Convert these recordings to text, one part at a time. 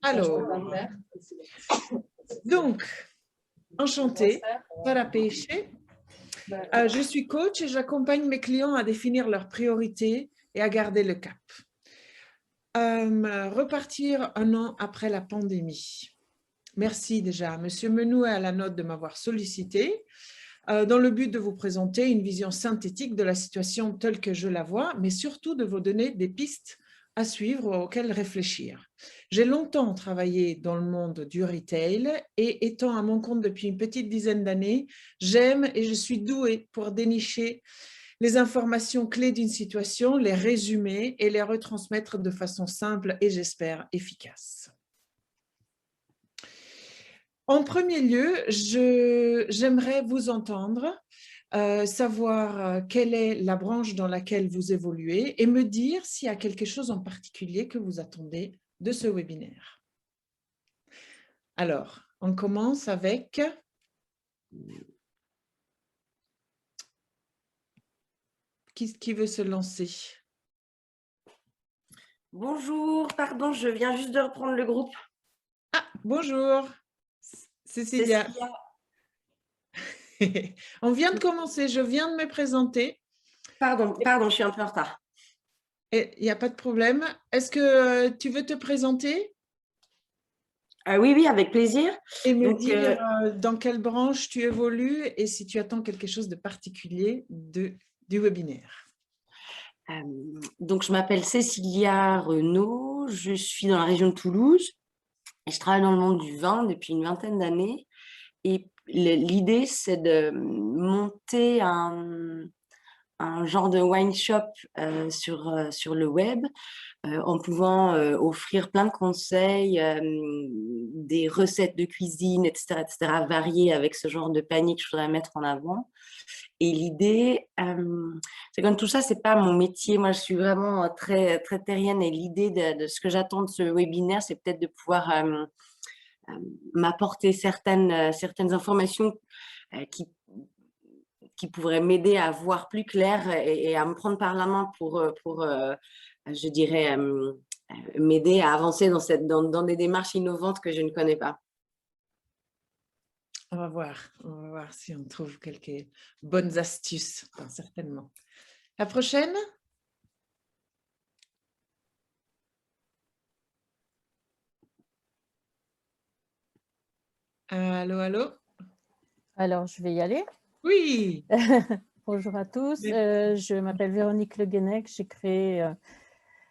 Alors, donc, enchantée, Farah Peiche. Je suis coach et j'accompagne mes clients à définir leurs priorités et à garder le cap. Repartir un an après la pandémie. Merci déjà à Monsieur Menou et à la note de m'avoir sollicité dans le but de vous présenter une vision synthétique de la situation telle que je la vois, mais surtout de vous donner des pistes à suivre ou auxquelles réfléchir. J'ai longtemps travaillé dans le monde du retail et étant à mon compte depuis une petite dizaine d'années, j'aime et je suis douée pour dénicher les informations clés d'une situation, les résumer et les retransmettre de façon simple et j'espère efficace. En premier lieu, j'aimerais vous entendre, savoir quelle est la branche dans laquelle vous évoluez et me dire s'il y a quelque chose en particulier que vous attendez de ce webinaire. Alors, on commence avec… Qui veut se lancer? Bonjour, pardon, je viens juste de reprendre le groupe. Ah, bonjour, Cécilia. On vient de commencer, je viens de me présenter. Pardon, je suis un peu en retard. Il n'y a pas de problème. Est-ce que tu veux te présenter? Oui, avec plaisir. Et me dire dans quelle branche tu évolues et si tu attends quelque chose de particulier du webinaire. Donc, je m'appelle Cécilia Renaud, je suis dans la région de Toulouse et je travaille dans le monde du vin depuis une vingtaine d'années. Et l'idée, c'est de monter un genre de wine shop sur le web, en pouvant offrir plein de conseils, des recettes de cuisine, etc., variées avec ce genre de panier que je voudrais mettre en avant. Et l'idée, c'est comme tout ça, c'est pas mon métier. Moi, je suis vraiment très, très terrienne et l'idée de ce que j'attends de ce webinaire, c'est peut-être de pouvoir m'apporter certaines informations qui pourraient m'aider à voir plus clair et à me prendre par la main pour je dirais, m'aider à avancer dans des démarches innovantes que je ne connais pas. On va voir si on trouve quelques bonnes astuces, certainement. La prochaine? Allô, allô? Alors, je vais y aller. Oui. Bonjour à tous. Je m'appelle Véronique Le Guenec. J'ai créé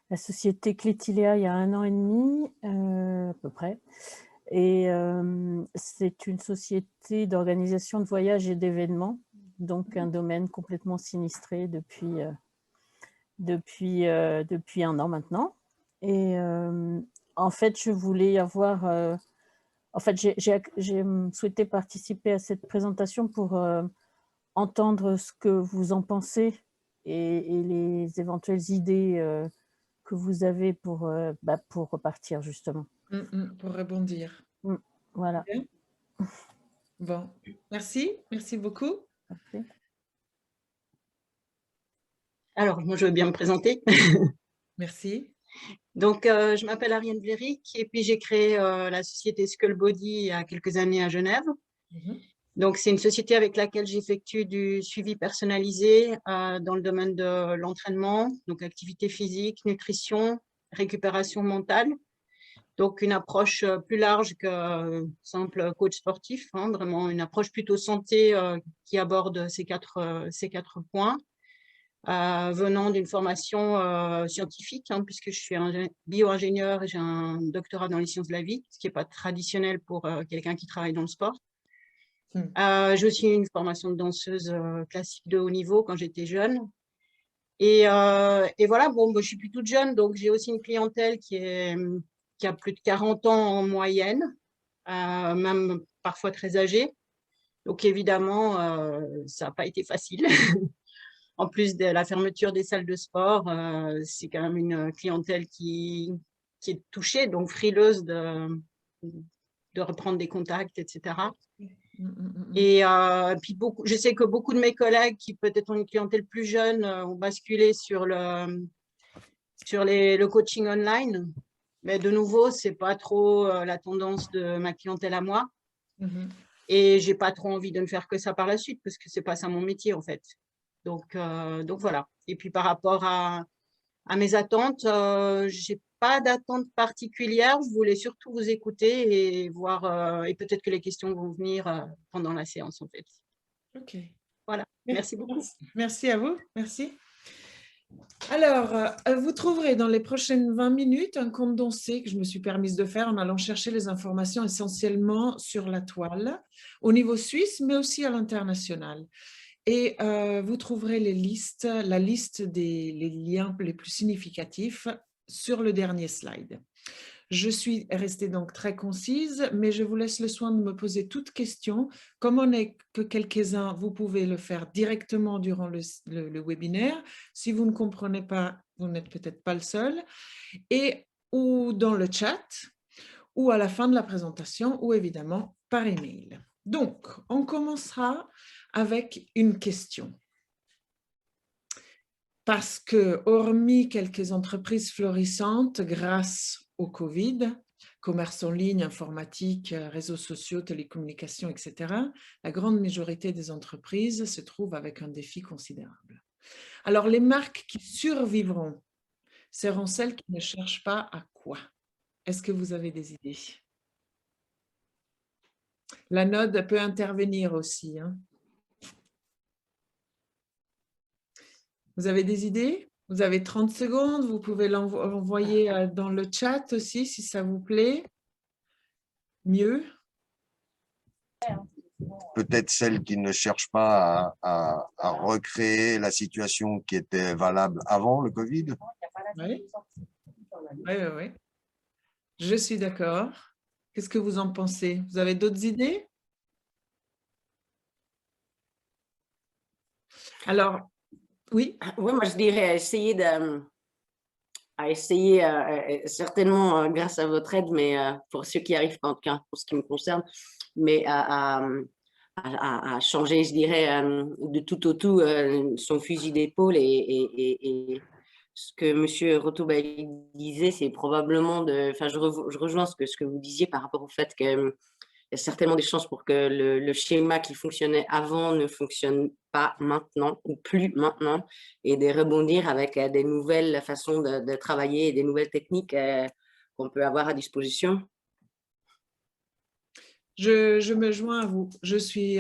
la société Clétilia il y a 1 an et demi, à peu près. Et c'est une société d'organisation de voyages et d'événements, donc un domaine complètement sinistré depuis 1 an maintenant. Et en fait, je voulais avoir… en fait, j'ai souhaité participer à cette présentation pour entendre ce que vous en pensez et les éventuelles idées que vous avez pour repartir, justement. Pour rebondir. Voilà. Okay. Bon, merci beaucoup. Parfait. Alors, moi, je veux bien me présenter. Merci. Donc, je m'appelle Ariane Vlerick et puis j'ai créé la société Skull Body il y a quelques années à Genève. Donc, c'est une société avec laquelle j'effectue du suivi personnalisé dans le domaine de l'entraînement, donc activité physique, nutrition, récupération mentale. Donc, une approche plus large que simple coach sportif, hein, vraiment une approche plutôt santé qui aborde ces quatre points. Venant d'une formation scientifique, hein, puisque je suis bio-ingénieur et j'ai un doctorat dans les sciences de la vie, ce qui n'est pas traditionnel pour quelqu'un qui travaille dans le sport. J'ai aussi une formation de danseuse classique de haut niveau quand j'étais jeune. Et voilà, bon, je suis plus toute jeune, donc j'ai aussi une clientèle qui a plus de 40 ans en moyenne, même parfois très âgée. Donc évidemment, ça n'a pas été facile. En plus de la fermeture des salles de sport, c'est quand même une clientèle qui est touchée, donc frileuse de reprendre des contacts, etc. Et puis je sais que beaucoup de mes collègues qui peut-être ont une clientèle plus jeune ont basculé sur le coaching online. Mais de nouveau, c'est pas trop la tendance de ma clientèle à moi. Mhm. Et j'ai pas trop envie de ne faire que ça par la suite parce que c'est pas ça mon métier en fait. Donc voilà. Et puis par rapport à mes attentes, j'ai pas d'attente particulière. Je voulais surtout vous écouter et voir, et peut-être que les questions vont venir pendant la séance en fait. Ok. Voilà. Merci beaucoup. Merci à vous. Merci. Alors, vous trouverez dans les prochaines 20 minutes un condensé que je me suis permise de faire en allant chercher les informations essentiellement sur la toile, au niveau suisse, mais aussi à l'international. Et vous trouverez la liste des les liens les plus significatifs sur le dernier slide. Je suis restée donc très concise, mais je vous laisse le soin de me poser toute question. Comme on n'est que quelques-uns, vous pouvez le faire directement durant le webinaire. Si vous ne comprenez pas, vous n'êtes peut-être pas le seul. Et ou dans le chat, ou à la fin de la présentation, ou évidemment par email. Donc, on commencera avec une question. Parce que, hormis quelques entreprises florissantes grâce au Covid, commerce en ligne, informatique, réseaux sociaux, télécommunications, etc., la grande majorité des entreprises se trouvent avec un défi considérable. Alors, les marques qui survivront seront celles qui ne cherchent pas à quoi? Est-ce que vous avez des idées? La node peut intervenir aussi, hein. Vous avez des idées? Vous avez 30 secondes, vous pouvez l'envoyer dans le chat aussi si ça vous plaît. Mieux. Peut-être celles qui ne cherchent pas à recréer la situation qui était valable avant le Covid. Oui, oui, oui. Je suis d'accord. Qu'est-ce que vous en pensez? Vous avez d'autres idées? Alors, oui. Oui, moi je dirais essayer certainement grâce à votre aide, mais pour ceux qui arrivent pas en tout cas, pour ce qui me concerne, mais à changer, je dirais, de tout au tout son fusil d'épaule et ce que M. Rotobaï disait, c'est probablement enfin, je rejoins ce que vous disiez par rapport au fait que il y a certainement des chances pour que le schéma qui fonctionnait avant ne fonctionne pas maintenant ou plus maintenant et de rebondir avec des nouvelles façons de travailler et des nouvelles techniques qu'on peut avoir à disposition. Je me joins à vous. Je suis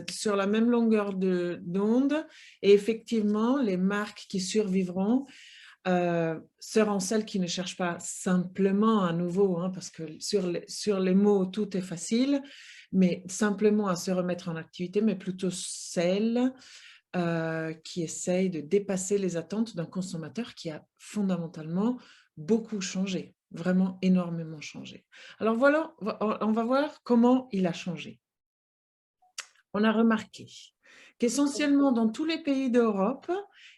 sur la même longueur d'onde et effectivement, les marques qui survivront seront celles qui ne cherchent pas simplement à nouveau, hein, parce que sur les mots, tout est facile, mais simplement à se remettre en activité, mais plutôt celles qui essayent de dépasser les attentes d'un consommateur qui a fondamentalement beaucoup changé, vraiment énormément changé. Alors voilà, on va voir comment il a changé. On a remarqué qu'essentiellement dans tous les pays d'Europe,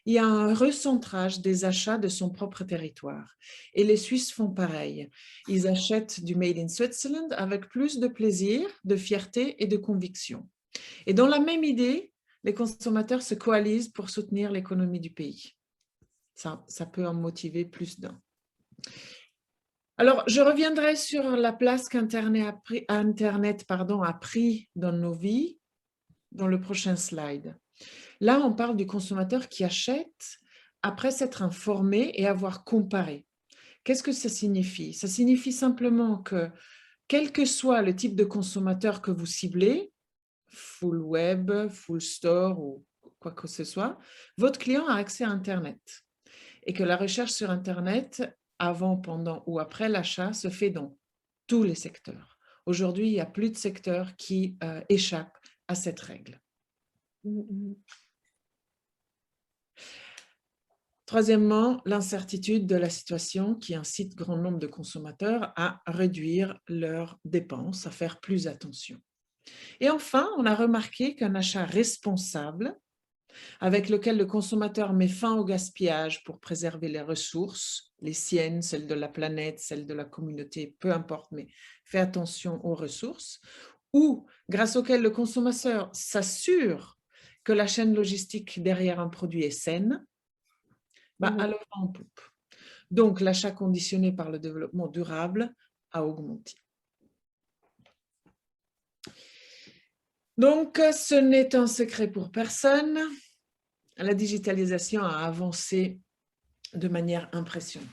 il y a un recentrage des achats de son propre territoire. Et les Suisses font pareil. Ils achètent du Made in Switzerland avec plus de plaisir, de fierté et de conviction. Et dans la même idée, les consommateurs se coalisent pour soutenir l'économie du pays. Ça peut en motiver plus d'un. Alors, je reviendrai sur la place qu'Internet a pris dans nos vies dans le prochain slide. Là, on parle du consommateur qui achète après s'être informé et avoir comparé. Qu'est-ce que ça signifie? Ça signifie simplement que, quel que soit le type de consommateur que vous ciblez, full web, full store ou quoi que ce soit, votre client a accès à Internet et que la recherche sur Internet, avant, pendant ou après l'achat, se fait dans tous les secteurs. Aujourd'hui, il n'y a plus de secteur qui échappe à cette règle. Troisièmement, l'incertitude de la situation qui incite grand nombre de consommateurs à réduire leurs dépenses, à faire plus attention. Et enfin, on a remarqué qu'un achat responsable, avec lequel le consommateur met fin au gaspillage pour préserver les ressources, les siennes, celles de la planète, celles de la communauté, peu importe, mais fait attention aux ressources, ou grâce auquel le consommateur s'assure que la chaîne logistique derrière un produit est saine, alors en poupe. Donc, l'achat conditionné par le développement durable a augmenté. Donc, ce n'est un secret pour personne. La digitalisation a avancé de manière impressionnante.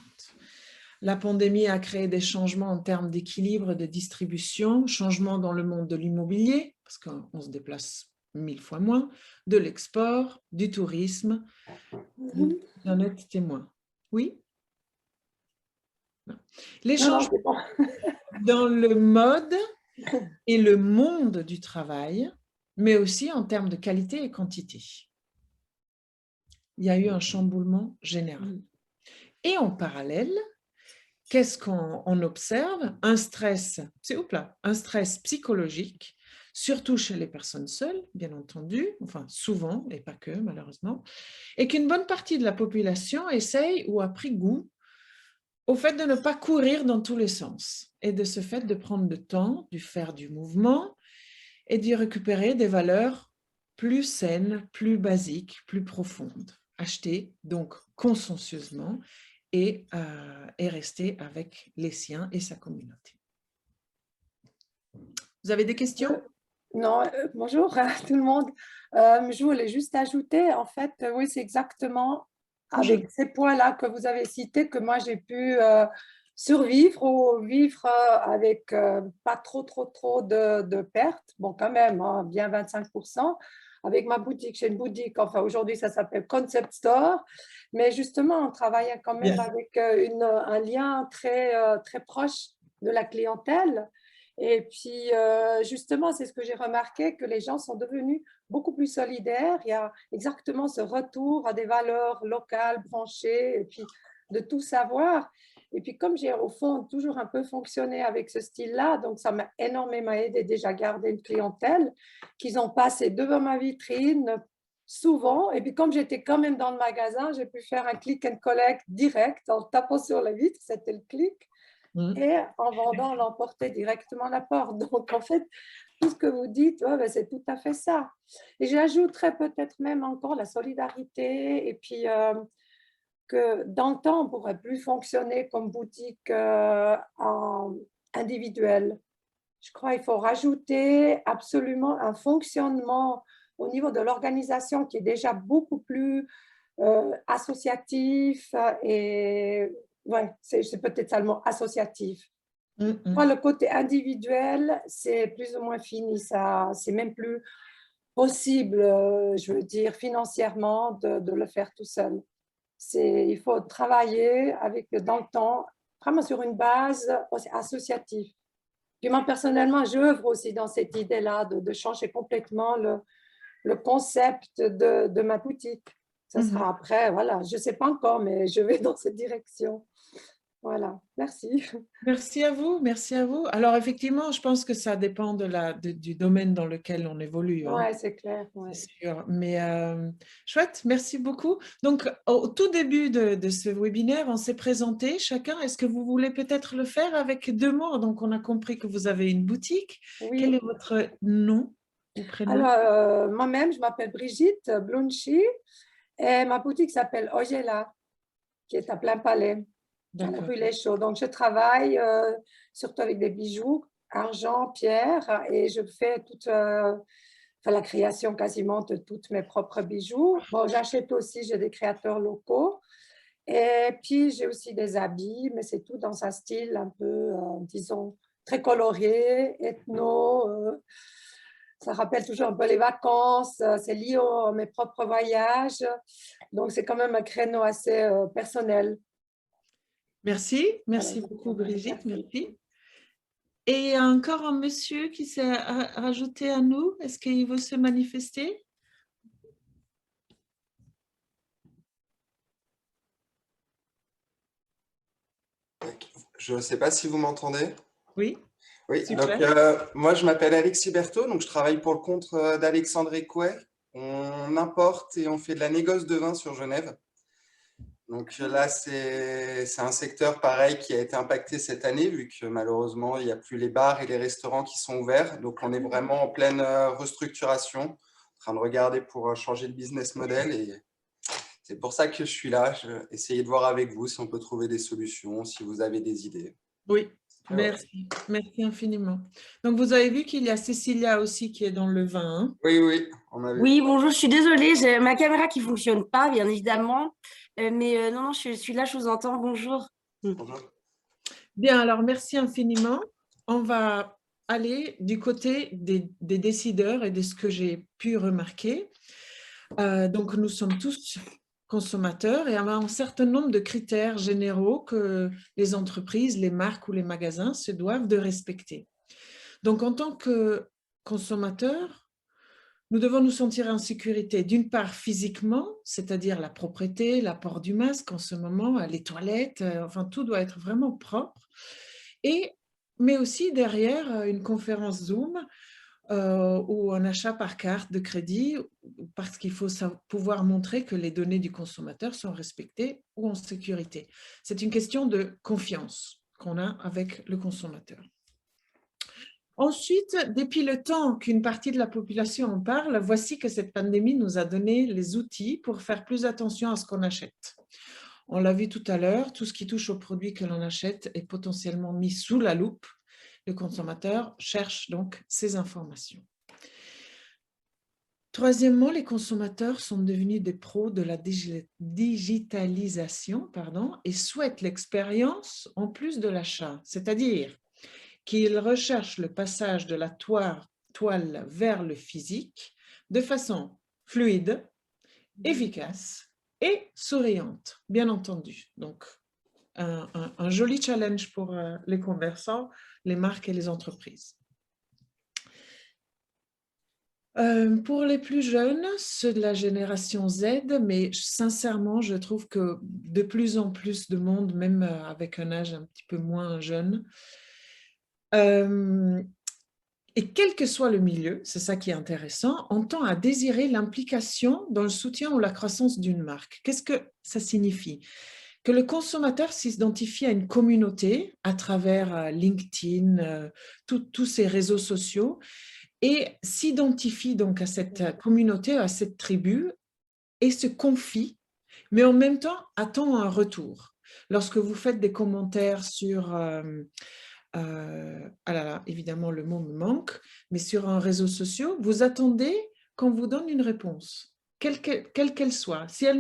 La pandémie a créé des changements en termes d'équilibre, de distribution, changements dans le monde de l'immobilier, parce qu'on se déplace 1000 fois moins, de l'export, du tourisme. Vous en êtes témoin. Oui? Non. Les changements dans le mode et le monde du travail, mais aussi en termes de qualité et quantité. Il y a eu un chamboulement général. Et en parallèle, qu'est-ce qu'on observe? Un stress psychologique, surtout chez les personnes seules, bien entendu, enfin souvent, et pas que malheureusement, et qu'une bonne partie de la population essaye ou a pris goût au fait de ne pas courir dans tous les sens et de ce fait de prendre le temps, de faire du mouvement et d'y récupérer des valeurs plus saines, plus basiques, plus profondes. Acheter donc consciencieusement et rester avec les siens et sa communauté. Vous avez des questions? Non, bonjour à tout le monde. Je voulais juste ajouter, en fait, oui, c'est exactement avec ces points-là que vous avez cités que moi j'ai pu survivre ou vivre avec pas trop de pertes. Bon, quand même, hein, bien 25%. Avec ma boutique, j'ai une boutique, enfin aujourd'hui ça s'appelle Concept Store, mais justement on travaillait quand même avec un lien très proche de la clientèle. Et puis, justement, c'est ce que j'ai remarqué, que les gens sont devenus beaucoup plus solidaires. Il y a exactement ce retour à des valeurs locales, branchées, et puis de tout savoir. Et puis, comme j'ai au fond toujours un peu fonctionné avec ce style-là, donc ça m'a énormément aidé déjà à garder une clientèle qu'ils ont passé devant ma vitrine souvent. Et puis, comme j'étais quand même dans le magasin, j'ai pu faire un click and collect direct en tapant sur la vitre, c'était le clic. Et en vendant, on l'emportait directement à la porte. Donc, en fait, tout ce que vous dites, ouais, ben, c'est tout à fait ça. Et j'ajouterais peut-être même encore la solidarité et puis que dans le temps, on ne pourrait plus fonctionner comme boutique en individuel. Je crois qu'il faut rajouter absolument un fonctionnement au niveau de l'organisation qui est déjà beaucoup plus associatif et ouais, c'est peut-être ça le mot associatif. Moi, le côté individuel, c'est plus ou moins fini. Ça, c'est même plus possible, je veux dire, financièrement, de le faire tout seul. Il faut travailler dans le temps, vraiment sur une base associative. Puis moi, personnellement, j'œuvre aussi dans cette idée-là de changer complètement le concept de ma boutique. Ça sera après, voilà, je ne sais pas encore, mais je vais dans cette direction. Voilà, merci. Merci à vous, merci à vous. Alors effectivement, je pense que ça dépend du domaine dans lequel on évolue. Oui, c'est clair. Ouais. C'est sûr, mais chouette, merci beaucoup. Donc, au tout début de ce webinaire, on s'est présenté chacun. Est-ce que vous voulez peut-être le faire avec 2 mots? Donc, on a compris que vous avez une boutique. Oui. Quel est votre nom ou prénom? Alors, moi-même, je m'appelle Brigitte Blunchi et ma boutique s'appelle Ogela, qui est à Plein Palais, à la rue Les Chaux. Donc, je travaille surtout avec des bijoux, argent, pierre, et je fais la création quasiment de tous mes propres bijoux. Bon, j'achète aussi, j'ai des créateurs locaux. Et puis, j'ai aussi des habits, mais c'est tout dans un style un peu, disons, très coloré, ethno. Ça rappelle toujours un peu les vacances. C'est lié à mes propres voyages. Donc, c'est quand même un créneau assez personnel. Merci, merci beaucoup Brigitte, merci. Et encore un monsieur qui s'est rajouté à nous. Est-ce qu'il veut se manifester? Je ne sais pas si vous m'entendez. Oui. Oui, Super. donc moi je m'appelle Alexis Berthaud, donc je travaille pour le compte d'Alexandre Écouet. On importe et on fait de la négoce de vin sur Genève. Donc là, c'est un secteur pareil qui a été impacté cette année, vu que malheureusement, il n'y a plus les bars et les restaurants qui sont ouverts. Donc on est vraiment en pleine restructuration, en train de regarder pour changer de business model. Et C'est pour ça que je suis là. Essayez de voir avec vous si on peut trouver des solutions, si vous avez des idées. Oui, Voilà. merci. Merci infiniment. Donc, vous avez vu qu'il y a Cécilia aussi qui est dans le vin. Hein? Oui, oui, on a vu. Oui, bonjour, je suis désolée, j'ai ma caméra qui ne fonctionne pas, bien évidemment. Mais non, je suis là, je vous entends. Bonjour. Bonjour. Bien, alors merci infiniment. On va aller du côté des décideurs et de ce que j'ai pu remarquer. Donc, nous sommes tous consommateurs et on a un certain nombre de critères généraux que les entreprises, les marques ou les magasins se doivent de respecter. Donc, en tant que consommateurs, nous devons nous sentir en sécurité, d'une part physiquement, c'est-à-dire la propreté, l'apport du masque en ce moment, les toilettes, enfin tout doit être vraiment propre. Mais aussi derrière une conférence Zoom ou un achat par carte de crédit, parce qu'il faut pouvoir montrer que les données du consommateur sont respectées ou en sécurité. C'est une question de confiance qu'on a avec le consommateur. Ensuite, depuis le temps qu'une partie de la population en parle, voici que cette pandémie nous a donné les outils pour faire plus attention à ce qu'on achète. On l'a vu tout à l'heure, tout ce qui touche aux produits que l'on achète est potentiellement mis sous la loupe. Le consommateur cherche donc ces informations. Troisièmement, les consommateurs sont devenus des pros de la digitalisation et souhaitent l'expérience en plus de l'achat, c'est-à-dire qu'ils recherchent le passage de la toile vers le physique de façon fluide, efficace et souriante, bien entendu. Donc, un joli challenge pour les commerçants, les marques et les entreprises. Pour les plus jeunes, ceux de la génération Z, mais sincèrement, je trouve que de plus en plus de monde, même avec un âge un petit peu moins jeune, et quel que soit le milieu, c'est ça qui est intéressant, on tend à désirer l'implication dans le soutien ou la croissance d'une marque. Qu'est-ce que ça signifie? Que le consommateur s'identifie à une communauté à travers LinkedIn, tous ces réseaux sociaux, et s'identifie donc à cette communauté, à cette tribu, et se confie, mais en même temps attend un retour. Lorsque vous faites des commentaires sur... évidemment, le mot me manque, mais sur un réseau social, vous attendez qu'on vous donne une réponse, quelle qu'elle soit. Si on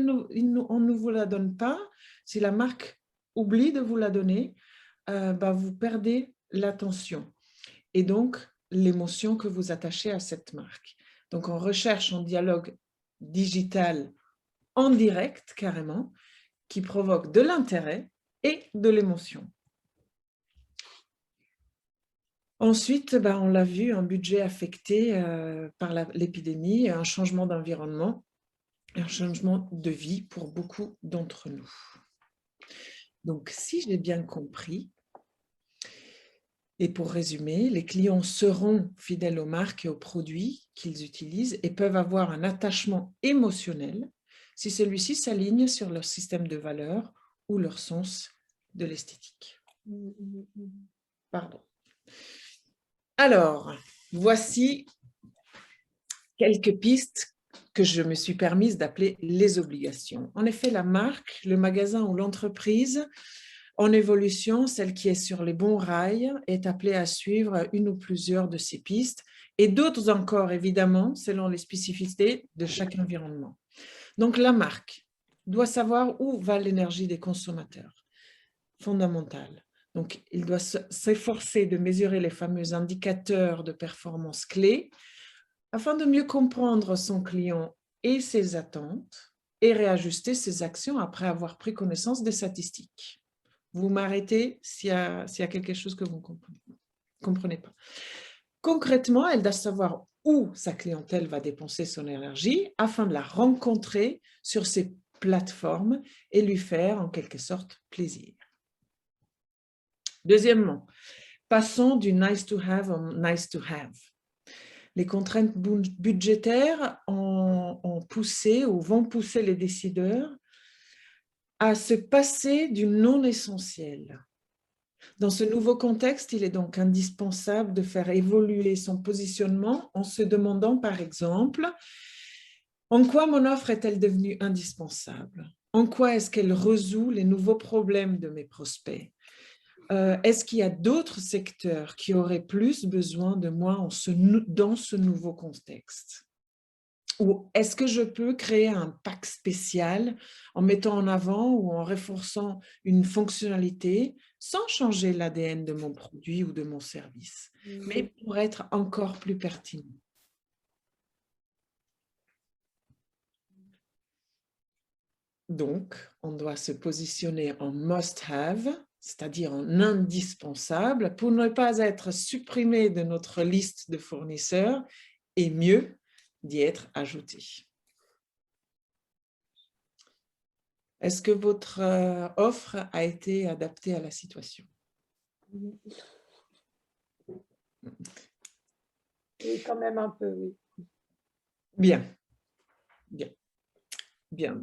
ne vous la donne pas, si la marque oublie de vous la donner, vous perdez l'attention et donc l'émotion que vous attachez à cette marque. Donc, on recherche un dialogue digital en direct, carrément, qui provoque de l'intérêt et de l'émotion. Ensuite, on l'a vu, un budget affecté par l'épidémie, un changement d'environnement, un changement de vie pour beaucoup d'entre nous. Donc, si j'ai bien compris, et pour résumer, les clients seront fidèles aux marques et aux produits qu'ils utilisent et peuvent avoir un attachement émotionnel si celui-ci s'aligne sur leur système de valeurs ou leur sens de l'esthétique. Pardon. Alors, voici quelques pistes que je me suis permise d'appeler les obligations. En effet, la marque, le magasin ou l'entreprise en évolution, celle qui est sur les bons rails, est appelée à suivre une ou plusieurs de ces pistes et d'autres encore, évidemment, selon les spécificités de chaque environnement. Donc, la marque doit savoir où va l'énergie des consommateurs. Fondamental. Donc, il doit s'efforcer de mesurer les fameux indicateurs de performance clés afin de mieux comprendre son client et ses attentes et réajuster ses actions après avoir pris connaissance des statistiques. Vous m'arrêtez s'il y a quelque chose que vous ne comprenez pas. Concrètement, elle doit savoir où sa clientèle va dépenser son énergie afin de la rencontrer sur ces plateformes et lui faire en quelque sorte plaisir. Deuxièmement, passons du nice to have au nice to have. Les contraintes budgétaires ont poussé ou vont pousser les décideurs à se passer du non essentiel. Dans ce nouveau contexte, il est donc indispensable de faire évoluer son positionnement en se demandant, par exemple, En quoi mon offre est-elle devenue indispensable? En quoi est-ce qu'elle résout les nouveaux problèmes de mes prospects? Est-ce qu'il y a d'autres secteurs qui auraient plus besoin de moi dans ce nouveau contexte? Ou est-ce que je peux créer un pack spécial en mettant en avant ou en renforçant une fonctionnalité sans changer l'ADN de mon produit ou de mon service, mais pour être encore plus pertinent? Donc, on doit se positionner en must-have, c'est-à-dire en indispensable, pour ne pas être supprimé de notre liste de fournisseurs et mieux, d'y être ajouté. Est-ce que votre offre a été adaptée à la situation? Oui, quand même un peu, oui. Bien, bien. Bien.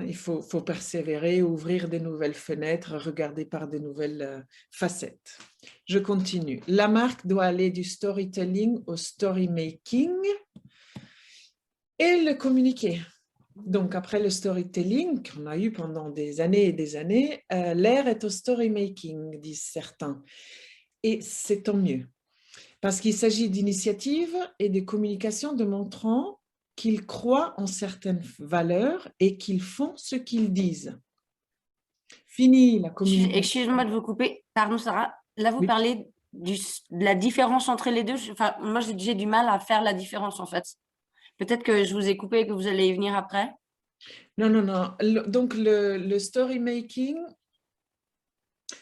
Il faut persévérer, ouvrir de nouvelles fenêtres, regarder par de nouvelles facettes. Je continue. La marque doit aller du storytelling au story-making et le communiquer. Donc, après le storytelling qu'on a eu pendant des années et des années, l'ère est au story-making, disent certains. Et c'est tant mieux, parce qu'il s'agit d'initiatives et de communication démontrant qu'ils croient en certaines valeurs et qu'ils font ce qu'ils disent. Fini la communication. Excuse-moi de vous couper. Pardon, Sarah. Là, vous Oui. parlez de la différence entre les deux. Enfin, moi, j'ai du mal à faire la différence, en fait. Peut-être que je vous ai coupé et que vous allez y venir après. Non. Donc, le story making,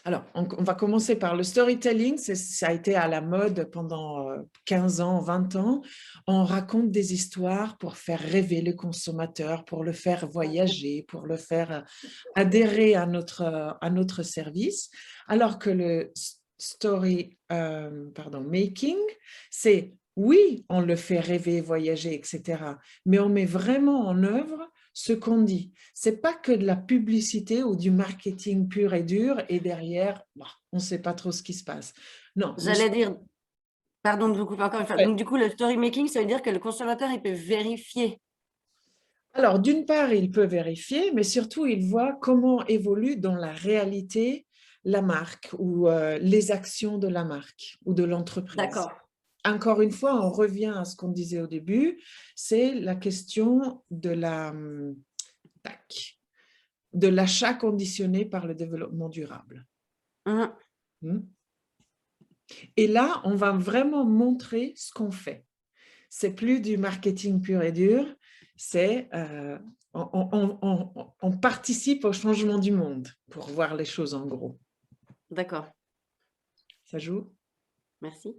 alors, on va commencer par le storytelling. Ça a été à la mode pendant 15 ans, 20 ans. On raconte des histoires pour faire rêver le consommateur, pour le faire voyager, pour le faire adhérer à notre service. Alors que le making, c'est oui, on le fait rêver, voyager, etc. Mais on met vraiment en œuvre ce qu'on dit. Ce n'est pas que de la publicité ou du marketing pur et dur et derrière, on ne sait pas trop ce qui se passe. Non. J'allais dire, pardon de vous couper encore une fois. Donc, du coup, le story making, ça veut dire que le consommateur, il peut vérifier. Alors, d'une part, il peut vérifier, mais surtout, il voit comment évolue dans la réalité la marque ou les actions de la marque ou de l'entreprise. D'accord. Encore une fois, on revient à ce qu'on disait au début, c'est la question de l'achat conditionné par le développement durable. Et là, on va vraiment montrer ce qu'on fait. C'est plus du marketing pur et dur, c'est on participe au changement du monde, pour voir les choses en gros. D'accord. Ça joue? Merci.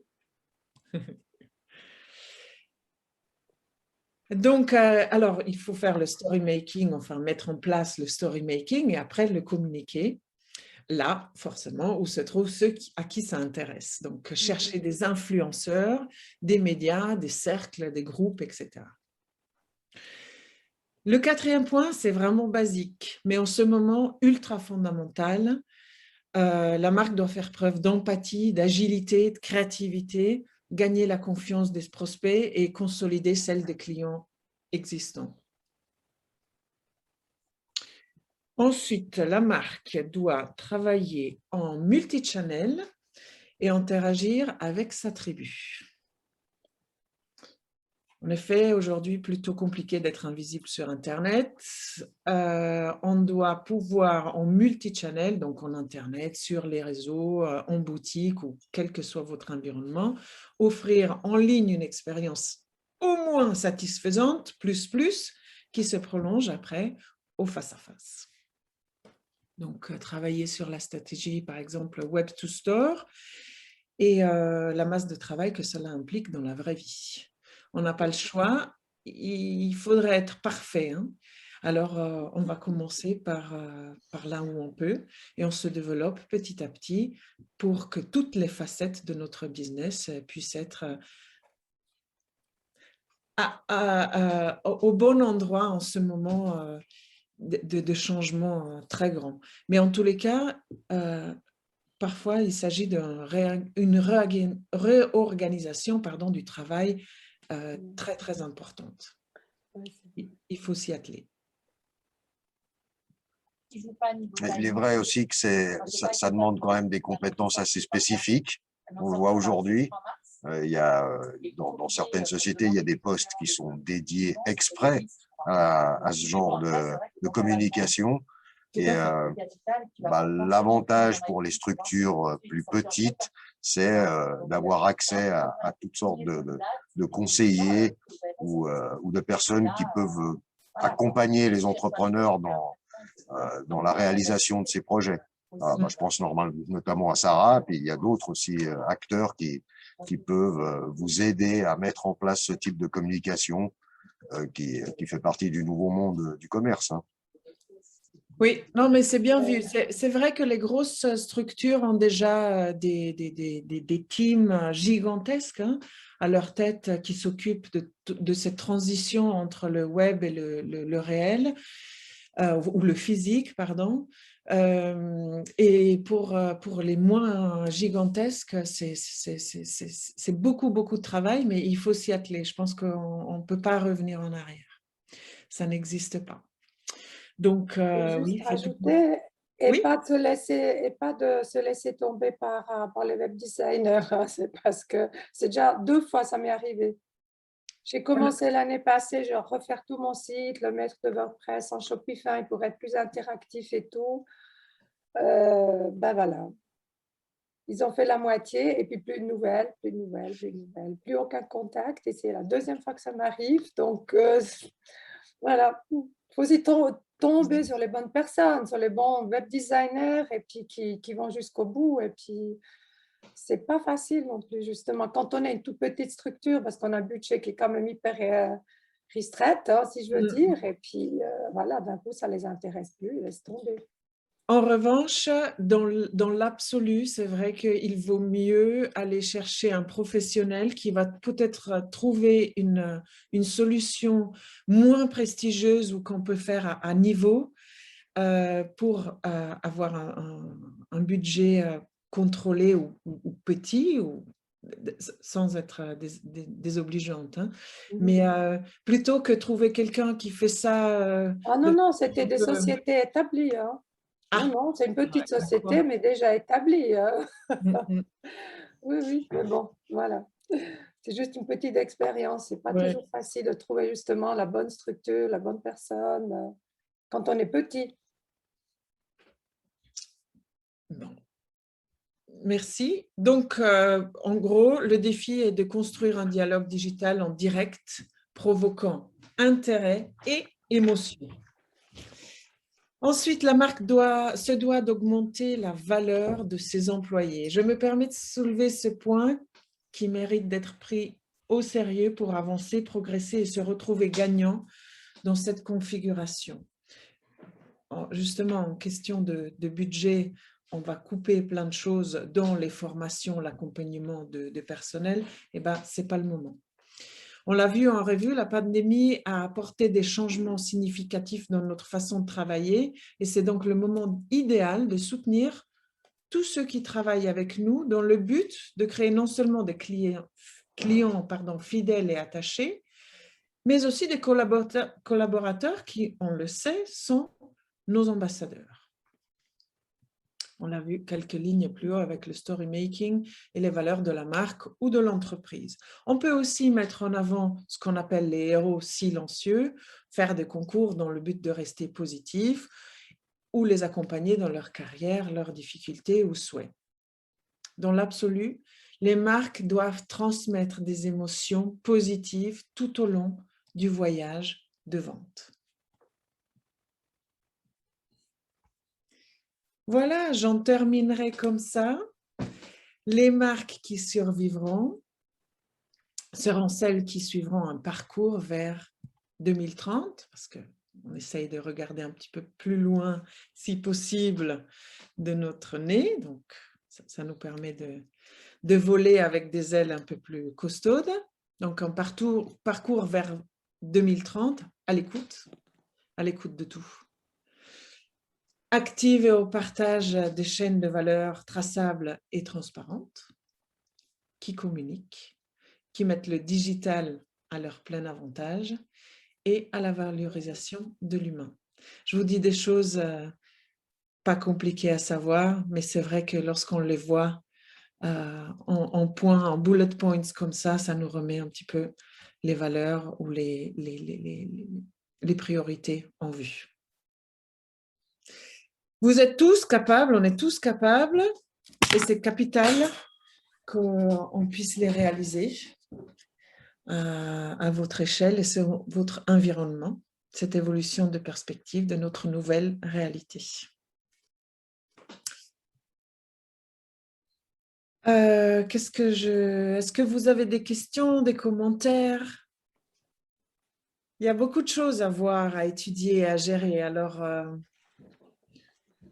Donc, alors, il faut faire le story making, enfin mettre en place le story making et après le communiquer. Là, forcément, où se trouvent ceux à qui ça intéresse. Donc, chercher des influenceurs, des médias, des cercles, des groupes, etc. Le quatrième point, c'est vraiment basique, mais en ce moment ultra fondamental. La marque doit faire preuve d'empathie, d'agilité, de créativité, gagner la confiance des prospects et consolider celle des clients existants. Ensuite, la marque doit travailler en multichannel et interagir avec sa tribu. En effet, aujourd'hui, plutôt compliqué d'être invisible sur Internet. On doit pouvoir en multichannel, donc en Internet, sur les réseaux, en boutique ou quel que soit votre environnement, offrir en ligne une expérience au moins satisfaisante, plus, qui se prolonge après au face-à-face. Donc, travailler sur la stratégie, par exemple, Web to Store et la masse de travail que cela implique dans la vraie vie. On n'a pas le choix, il faudrait être parfait. Hein. Alors, on va commencer par là où on peut et on se développe petit à petit pour que toutes les facettes de notre business puissent être au bon endroit en ce moment de changement très grand. Mais en tous les cas, parfois, il s'agit d'une réorganisation du travail très, très importante. Il faut s'y atteler. Il est vrai aussi que ça demande quand même des compétences assez spécifiques. On le voit aujourd'hui. Dans certaines sociétés, il y a des postes qui sont dédiés exprès à ce genre de communication. Et l'avantage pour les structures plus petites, c'est d'avoir accès à toutes sortes de conseillers ou de personnes qui peuvent accompagner les entrepreneurs dans la réalisation de ces projets. Je pense notamment à Sarah, puis il y a d'autres aussi acteurs qui peuvent vous aider à mettre en place ce type de communication qui fait partie du nouveau monde du commerce. Hein. Oui, non, mais c'est bien vu. C'est vrai que les grosses structures ont déjà des teams gigantesques hein, à leur tête qui s'occupent de cette transition entre le web et le réel, ou le physique, pardon. Et pour les moins gigantesques, c'est beaucoup, beaucoup de travail, mais il faut s'y atteler. Je pense qu'on ne peut pas revenir en arrière. Ça n'existe pas. Donc, oui, rajouter, et, oui? pas de se laisser tomber par les web designers. Hein, c'est parce que c'est déjà 2 fois ça m'est arrivé. J'ai commencé l'année passée, je vais refaire tout mon site, le mettre de WordPress en Shopify pour être plus interactif et tout. Voilà. Ils ont fait la moitié et puis plus de nouvelles, plus aucun contact. Et c'est la 2e fois que ça m'arrive. Donc, voilà. Il faut aussi tomber sur les bonnes personnes, sur les bons web designers et puis qui vont jusqu'au bout. Et puis, c'est pas facile non plus, justement. Quand on est une toute petite structure, parce qu'on a un budget qui est quand même hyper restreint, hein, si je veux dire. Et puis, voilà, d'un coup, ça les intéresse plus, ils laissent tomber. En revanche, dans l'absolu, c'est vrai qu'il vaut mieux aller chercher un professionnel qui va peut-être trouver une solution moins prestigieuse ou qu'on peut faire à niveau pour avoir un budget contrôlé ou petit ou sans être désobligeante. Hein. Mais plutôt que trouver quelqu'un qui fait ça… Ah non, c'était des sociétés établies. Hein. Non, c'est une petite société, mais déjà établie. Hein. Oui, mais bon, voilà. C'est juste une petite expérience. C'est pas toujours facile de trouver justement la bonne structure, la bonne personne quand on est petit. Bon. Merci. Donc, en gros, le défi est de construire un dialogue digital en direct, provoquant intérêt et émotion. Ensuite, la marque se doit d'augmenter la valeur de ses employés. Je me permets de soulever ce point qui mérite d'être pris au sérieux pour avancer, progresser et se retrouver gagnant dans cette configuration. Justement, en question de budget, on va couper plein de choses, dont les formations, l'accompagnement de personnel. Eh bien, ce n'est pas le moment. On l'a vu en revue, la pandémie a apporté des changements significatifs dans notre façon de travailler et c'est donc le moment idéal de soutenir tous ceux qui travaillent avec nous dans le but de créer non seulement des clients fidèles et attachés, mais aussi des collaborateurs qui, on le sait, sont nos ambassadeurs. On l'a vu quelques lignes plus haut avec le story making et les valeurs de la marque ou de l'entreprise. On peut aussi mettre en avant ce qu'on appelle les héros silencieux, faire des concours dans le but de rester positif ou les accompagner dans leur carrière, leurs difficultés ou souhaits. Dans l'absolu, les marques doivent transmettre des émotions positives tout au long du voyage de vente. Voilà, j'en terminerai comme ça. Les marques qui survivront seront celles qui suivront un parcours vers 2030, parce qu'on essaye de regarder un petit peu plus loin, si possible, de notre nez. Donc, ça nous permet de voler avec des ailes un peu plus costaudes. Donc, un parcours vers 2030, à l'écoute de tout. Active et au partage des chaînes de valeur traçables et transparentes, qui communiquent, qui mettent le digital à leur plein avantage et à la valorisation de l'humain. Je vous dis des choses pas compliquées à savoir, mais c'est vrai que lorsqu'on les voit en points, en bullet points comme ça nous remet un petit peu les valeurs ou les priorités en vue. Vous êtes tous capables, on est tous capables, et c'est capital qu'on puisse les réaliser à votre échelle et sur votre environnement, cette évolution de perspective de notre nouvelle réalité. Est-ce que vous avez des questions, des commentaires? Il y a beaucoup de choses à voir, à étudier, à gérer. Alors,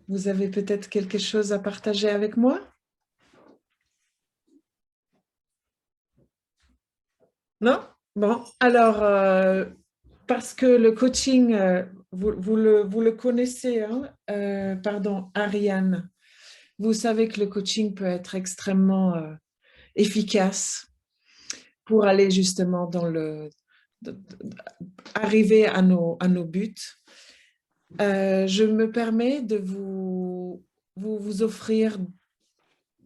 vous avez peut-être quelque chose à partager avec moi? Non? Bon, alors, parce que le coaching, vous le connaissez, hein? Pardon, Ariane, vous savez que le coaching peut être extrêmement efficace pour aller justement dans arriver à nos buts. Je me permets de vous offrir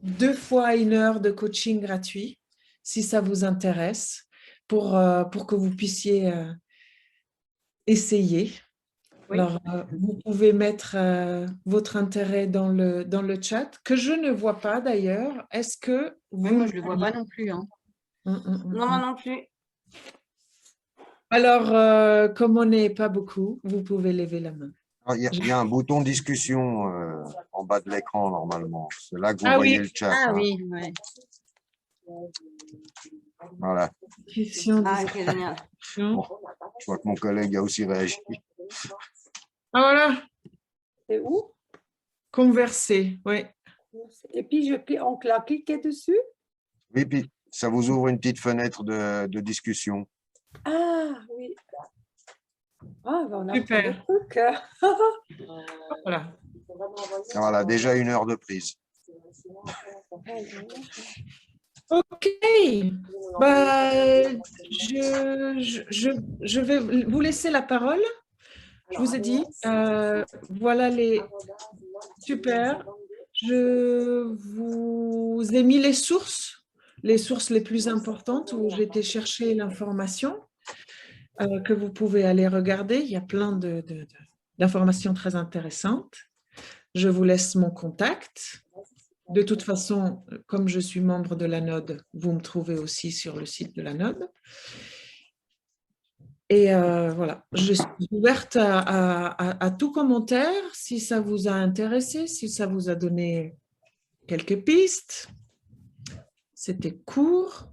2 fois 1 heure de coaching gratuit, si ça vous intéresse, pour que vous puissiez essayer. Oui. Alors, vous pouvez mettre votre intérêt dans le chat, que je ne vois pas d'ailleurs. Est-ce que vous... Oui, moi, je ne le vois pas non plus. Hein. Non, moi non plus. Alors, comme on n'est pas beaucoup, vous pouvez lever la main. Il y a un bouton discussion en bas de l'écran normalement. C'est là que vous Ah voyez oui. le chat. Ah hein. oui, ouais. Voilà. Question, Ah, ok, génial. discussion. Bon, je vois que mon collègue a aussi réagi. Ah voilà, C'est où? converser, oui. Et puis, on a cliqué dessus. Oui, puis ça vous ouvre une petite fenêtre de discussion. Ah, oui. Ah, ben on a Super. des trucs. Voilà. Voilà, déjà 1 heure de prise. Ok. Bah, je vais vous laisser la parole. Je vous ai dit, voilà les... Super. Je vous ai mis les sources les plus importantes où j'ai été chercher l'information que vous pouvez aller regarder. Il y a plein d'informations très intéressantes. Je vous laisse mon contact. De toute façon, comme je suis membre de l'Anode, vous me trouvez aussi sur le site de l'Anode. Et voilà, je suis ouverte à tout commentaire, si ça vous a intéressé, si ça vous a donné quelques pistes. C'était court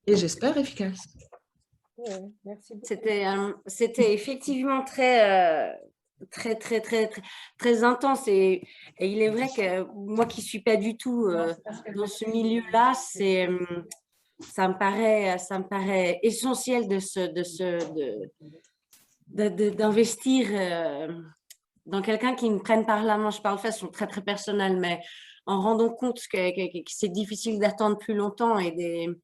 et j'espère efficace. Merci beaucoup. C'était effectivement très intense et il est vrai que moi qui suis pas du tout dans ce milieu-là, ça me paraît essentiel d'investir dans quelqu'un qui me prenne par la main. Je parle de façon très très personnelle, mais en rendant compte que c'est difficile d'attendre plus longtemps et de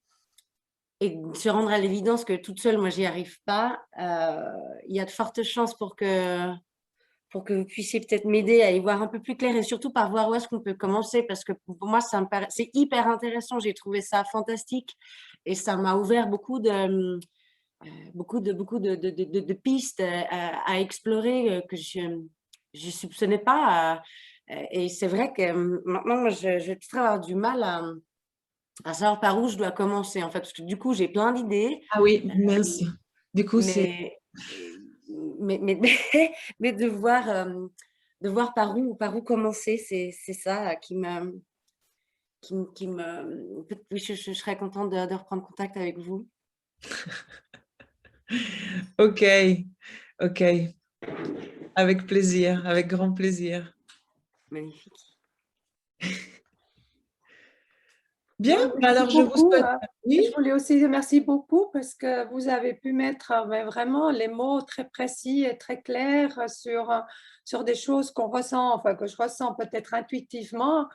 se rendre à l'évidence que toute seule, moi, j'y arrive pas. Il y a de fortes chances pour que vous puissiez peut-être m'aider à y voir un peu plus clair et surtout par voir où est-ce qu'on peut commencer parce que pour moi, c'est hyper intéressant. J'ai trouvé ça fantastique et ça m'a ouvert beaucoup de pistes à explorer que je ne soupçonnais pas. Et c'est vrai que maintenant, moi, je vais peut-être avoir du mal à savoir par où je dois commencer, en fait, parce que du coup, j'ai plein d'idées. Ah oui, merci. Du coup, c'est... Mais de voir par où commencer, c'est ça qui me... Oui, je serais contente de reprendre contact avec vous. Ok, ok. Avec plaisir, avec grand plaisir. Magnifique. Bien, Merci alors je vous beaucoup, souhaite... Oui. Je voulais aussi dire merci beaucoup parce que vous avez pu mettre vraiment les mots très précis et très clairs sur des choses qu'on ressent, enfin que je ressens peut-être intuitivement.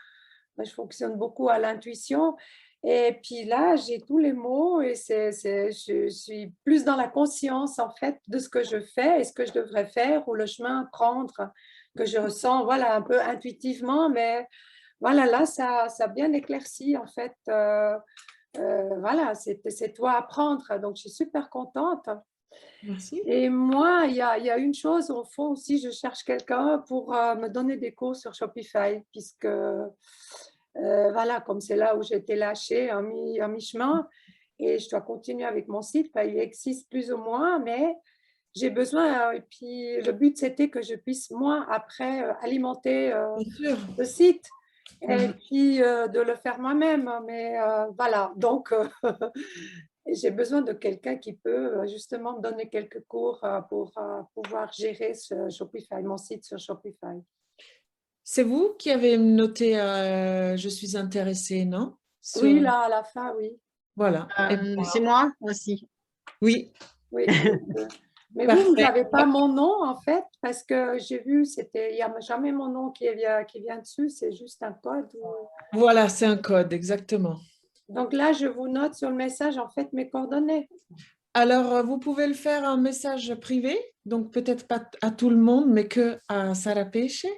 Je fonctionne beaucoup à l'intuition Et puis là, j'ai tous les mots et je suis plus dans la conscience en fait de ce que je fais et ce que je devrais faire ou le chemin à prendre que je ressens, voilà, un peu intuitivement, mais voilà, là, ça a bien éclairci en fait. Voilà, c'est toi à prendre, donc je suis super contente. Merci. Et moi, il y a une chose, au fond aussi, je cherche quelqu'un pour me donner des cours sur Shopify, puisque voilà, comme c'est là où j'ai été lâchée en mi-chemin, et je dois continuer avec mon site, il existe plus ou moins, mais j'ai besoin, et puis le but c'était que je puisse, moi, après, alimenter Bien sûr. le site, et puis de le faire moi-même, mais voilà, donc j'ai besoin de quelqu'un qui peut justement me donner quelques cours pour pouvoir gérer ce Shopify, mon site sur Shopify. C'est vous qui avez noté je suis intéressée, non? Oui, là, à la fin, oui. Voilà. C'est moi aussi. Oui. Oui. Mais vous Parfait. n'avez pas mon nom, en fait, parce que j'ai vu, il n'y a jamais mon nom qui vient dessus, c'est juste un code. Voilà, c'est un code, exactement. Donc là, je vous note sur le message, en fait, mes coordonnées. Alors, vous pouvez le faire en message privé, donc peut-être pas à tout le monde, mais que à Sarah Péché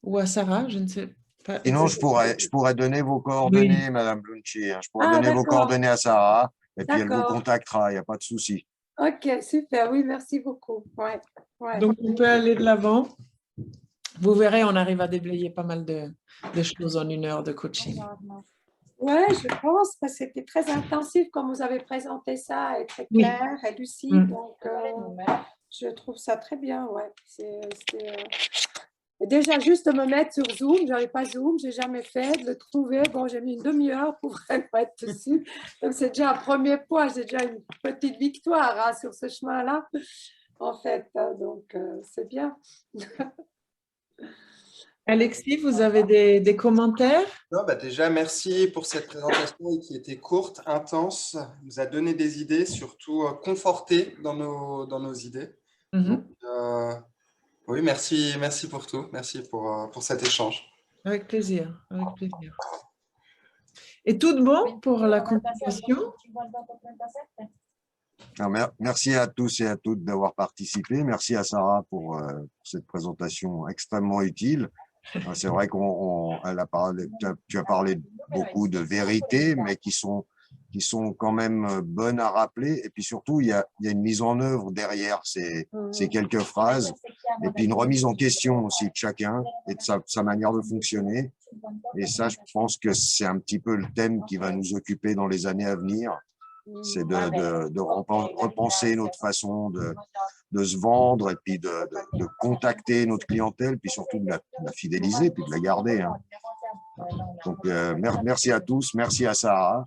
ou à Sarah, je ne sais pas Sinon, exactement. je pourrais donner vos coordonnées, Madame Blunchi, hein. Je pourrais donner vos d'accord. coordonnées à Sarah et puis elle vous D'accord. contactera, il n'y a pas de souci. Ok, super, oui, merci beaucoup. Ouais, ouais. Donc, on peut aller de l'avant. Vous verrez, on arrive à déblayer pas mal de choses en 1 heure de coaching. Ouais, je pense que c'était très intensif comme vous avez présenté ça, et très Oui. clair et lucide. Donc, je trouve ça très bien. Ouais. Déjà, juste de me mettre sur Zoom, je n'avais pas Zoom, je n'ai jamais fait, de le trouver. Bon, j'ai mis une demi-heure pour vraiment être dessus. Donc, c'est déjà un premier point, j'ai déjà une petite victoire hein, sur ce chemin-là, en fait. Donc, c'est bien. Alexis, vous avez des commentaires? Non, déjà, merci pour cette présentation qui était courte, intense, nous a donné des idées, surtout confortées dans nos idées. Donc, oui, merci pour tout, merci pour cet échange. Avec plaisir, avec plaisir. Et tout de bon pour la continuation? Alors, merci à tous et à toutes d'avoir participé. Merci à Sarah pour cette présentation extrêmement utile. C'est vrai tu as parlé beaucoup de vérités, mais qui sont quand même bonnes à rappeler. Et puis surtout, il y a une mise en œuvre derrière ces quelques phrases, et puis une remise en question aussi de chacun et de sa manière de fonctionner. Et ça, je pense que c'est un petit peu le thème qui va nous occuper dans les années à venir. C'est de repenser notre façon de se vendre et puis de contacter notre clientèle, puis surtout de la fidéliser, puis de la garder. Hein. Donc, merci à tous, merci à Sarah.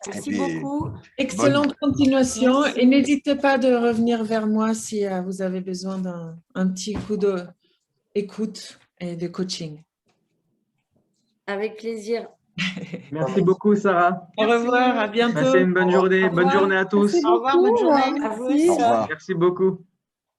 Merci beaucoup. Excellente continuation. Et n'hésitez pas de revenir vers moi si vous avez besoin d'un petit coup d'écoute et de coaching. Avec plaisir. Merci beaucoup, Sarah. Au revoir, à bientôt. Passez une bonne journée. Bonne journée à tous. Merci Au revoir, bonne beaucoup, journée. hein, À vous merci. Au revoir. Merci beaucoup.